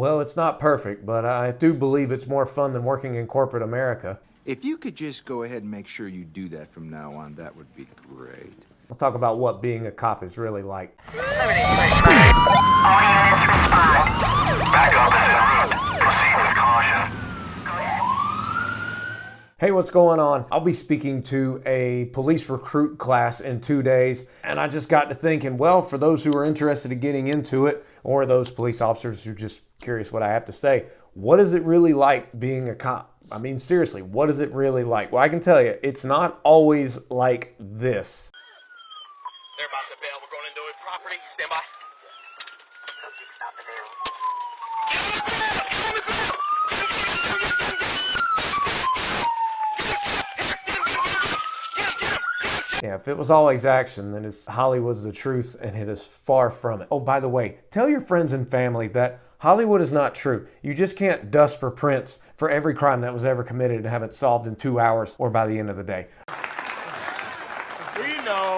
Well, it's not perfect, but I do believe it's more fun than working in corporate America. If you could just go ahead and make sure you do that from now on, that would be great. We'll talk about what being a cop is really like. All units respond. Backup is en route. Proceed with caution. Hey, what's going on? I'll be speaking to a police recruit class in 2 days, and I just got to thinking, well, for those who are interested in getting into it, or those police officers who are just curious what I have to say, what is it really like being a cop? I mean, seriously, what is it really like? Well, I can tell you, it's not always like this. They're about to bail. We're going into a property. Stand by. Yeah, if it was always action, then it's Hollywood's the truth, and it is far from it. Oh, by the way, tell your friends and family that Hollywood is not true. You just can't dust for prints for every crime that was ever committed and have it solved in 2 hours or by the end of the day. We know.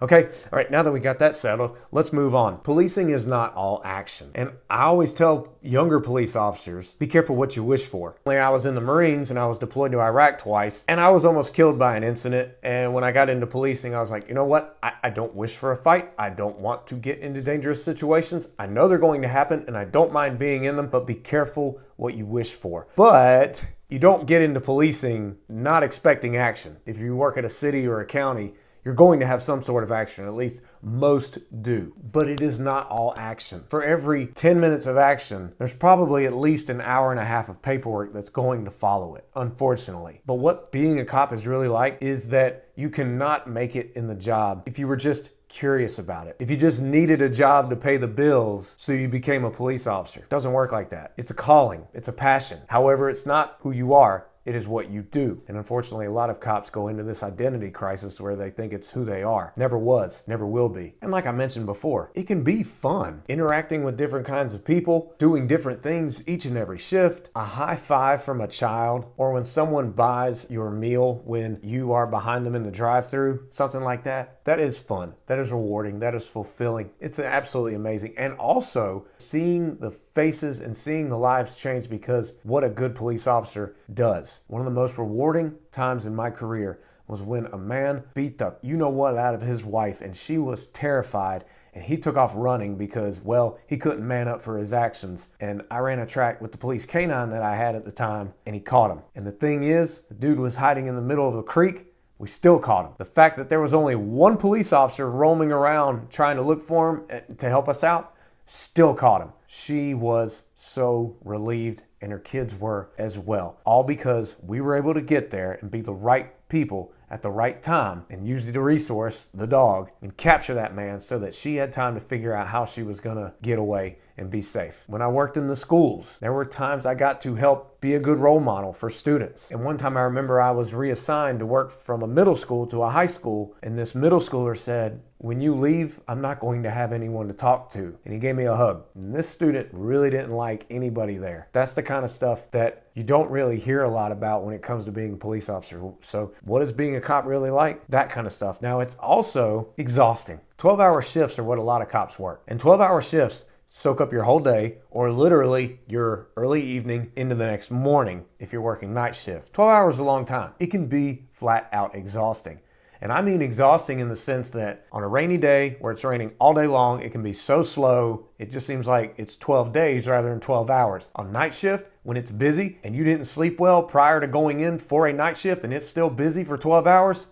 Okay, all right, now that we got that settled, let's move on. Policing is not all action. And I always tell younger police officers, be careful what you wish for. I was in the Marines and I was deployed to Iraq twice, and I was almost killed by an incident. And when I got into policing, I was like, you know what? I don't wish for a fight. I don't want to get into dangerous situations. I know they're going to happen, and I don't mind being in them, but be careful what you wish for. But you don't get into policing not expecting action. If you work at a city or a county, you're going to have some sort of action, at least most do. But it is not all action. For every 10 minutes of action, there's probably at least an hour and a half of paperwork that's going to follow it, unfortunately. But what being a cop is really like is that you cannot make it in the job if you were just curious about it. If you just needed a job to pay the bills, so you became a police officer. It doesn't work like that. It's a calling. It's a passion. However, it's not who you are. It is what you do. And unfortunately, a lot of cops go into this identity crisis where they think it's who they are. Never was, never will be. And like I mentioned before, it can be fun. Interacting with different kinds of people, doing different things each and every shift, a high five from a child, or when someone buys your meal when you are behind them in the drive-thru, something like that. That is fun. That is rewarding. That is fulfilling. It's absolutely amazing. And also seeing the faces and seeing the lives change because what a good police officer does. One of the most rewarding times in my career was when a man beat the you-know-what out of his wife, and she was terrified, and he took off running because, well, he couldn't man up for his actions. And I ran a track with the police canine that I had at the time, and he caught him. And the thing is, the dude was hiding in the middle of a creek. We still caught him. The fact that there was only one police officer roaming around trying to look for him to help us out, still caught him. She was so relieved, and her kids were as well. All because we were able to get there and be the right people at the right time and use the resource, the dog, and capture that man so that she had time to figure out how she was gonna get away and be safe. When I worked in the schools, there were times I got to help be a good role model for students. And one time I remember I was reassigned to work from a middle school to a high school, and this middle schooler said, when you leave, I'm not going to have anyone to talk to. And he gave me a hug. And this student really didn't like anybody there. That's the kind of stuff that you don't really hear a lot about when it comes to being a police officer. So what is being a cop really like? That kind of stuff. Now, it's also exhausting. 12-hour shifts are what a lot of cops work. And 12-hour shifts soak up your whole day, or literally your early evening into the next morning if you're working night shift. 12 hours is a long time. It can be flat out exhausting. And I mean exhausting in the sense that on a rainy day where it's raining all day long, it can be so slow, it just seems like it's 12 days rather than 12 hours. On night shift, when it's busy and you didn't sleep well prior to going in for a night shift and it's still busy for 12 hours,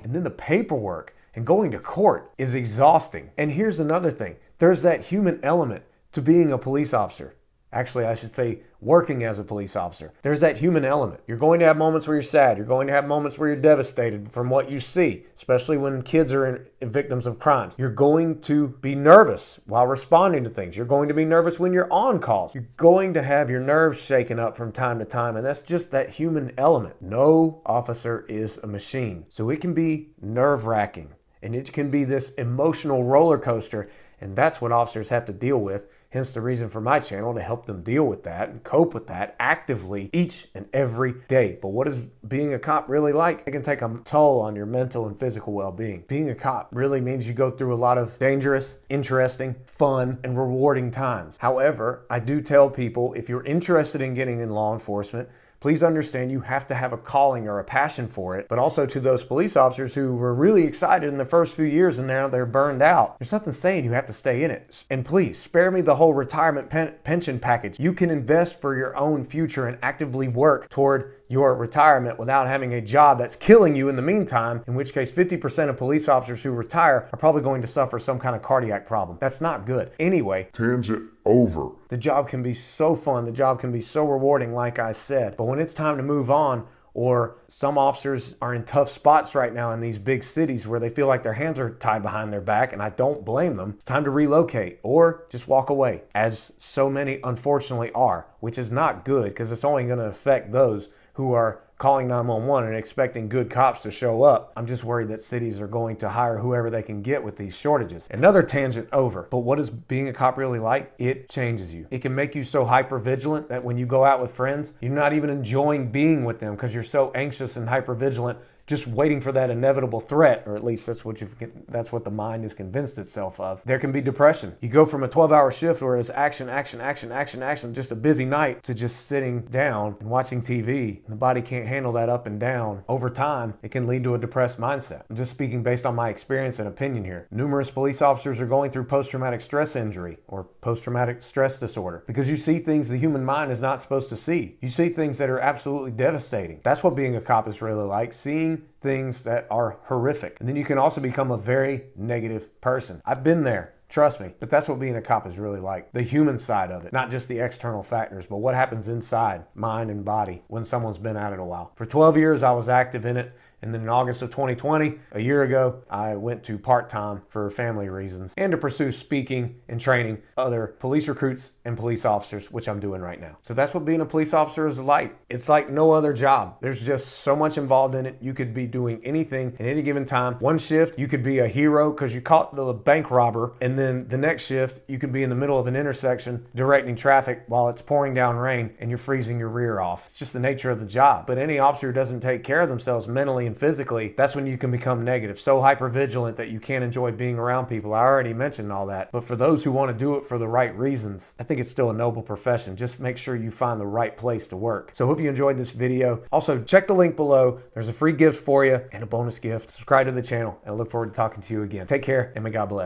and then the paperwork and going to court is exhausting. And here's another thing. There's that human element to being a police officer. Actually, I should say working as a police officer. There's that human element. You're going to have moments where you're sad. You're going to have moments where you're devastated from what you see, especially when kids are victims of crimes. You're going to be nervous while responding to things. You're going to be nervous when you're on calls. You're going to have your nerves shaken up from time to time, and that's just that human element. No officer is a machine. So it can be nerve-wracking, and it can be this emotional roller coaster. And that's what officers have to deal with. Hence the reason for my channel, to help them deal with that and cope with that actively each and every day. But what is being a cop really like? It can take a toll on your mental and physical well-being. Being a cop really means you go through a lot of dangerous, interesting, fun, and rewarding times. However, I do tell people, if you're interested in getting in law enforcement, please understand you have to have a calling or a passion for it. But also to those police officers who were really excited in the first few years and now they're burned out, there's nothing saying you have to stay in it. And please spare me the whole retirement pension package. You can invest for your own future and actively work toward your retirement without having a job that's killing you in the meantime, in which case 50% of police officers who retire are probably going to suffer some kind of cardiac problem. That's not good. Anyway, Tangent over. the job can be so fun, the job can be so rewarding, like I said, but when it's time to move on, or some officers are in tough spots right now in these big cities where they feel like their hands are tied behind their back, and I don't blame them, it's time to relocate or just walk away, as so many unfortunately are, which is not good because it's only going to affect those who are calling 911 and expecting good cops to show up. I'm just worried that cities are going to hire whoever they can get with these shortages. Another tangent over. But what is being a cop really like? It changes you. It can make you so hyper vigilant that when you go out with friends, you're not even enjoying being with them because you're so anxious and hyper vigilant, just waiting for that inevitable threat, or at least that's what the mind is convinced itself of. There can be depression. You go from a 12-hour shift where it's action, action, action, action, action, just a busy night, to just sitting down and watching TV. And the body can't handle that up and down. Over time, it can lead to a depressed mindset. I'm just speaking based on my experience and opinion here. Numerous police officers are going through post-traumatic stress injury or post-traumatic stress disorder because you see things the human mind is not supposed to see. You see things that are absolutely devastating. That's what being a cop is really like, seeing things that are horrific. And then you can also become a very negative person. I've been there. Trust me. But that's what being a cop is really like. The human side of it. Not just the external factors, but what happens inside, mind and body, when someone's been at it a while. For 12 years, I was active in it. And then in August of 2020, a year ago, I went to part-time for family reasons and to pursue speaking and training other police recruits and police officers, which I'm doing right now. So that's what being a police officer is like. It's like no other job. There's just so much involved in it. You could be doing anything at any given time. One shift, you could be a hero because you caught the bank robber. And then the next shift, you could be in the middle of an intersection directing traffic while it's pouring down rain and you're freezing your rear off. It's just the nature of the job. But any officer who doesn't take care of themselves mentally and physically, that's when you can become negative, so hypervigilant that you can't enjoy being around people. I already mentioned all that, but for those who want to do it for the right reasons, I think it's still a noble profession. Just make sure you find the right place to work. So I hope you enjoyed this video. Also, check the link below. There's a free gift for you and a bonus gift. Subscribe to the channel, and I look forward to talking to you again. Take care, and may God bless.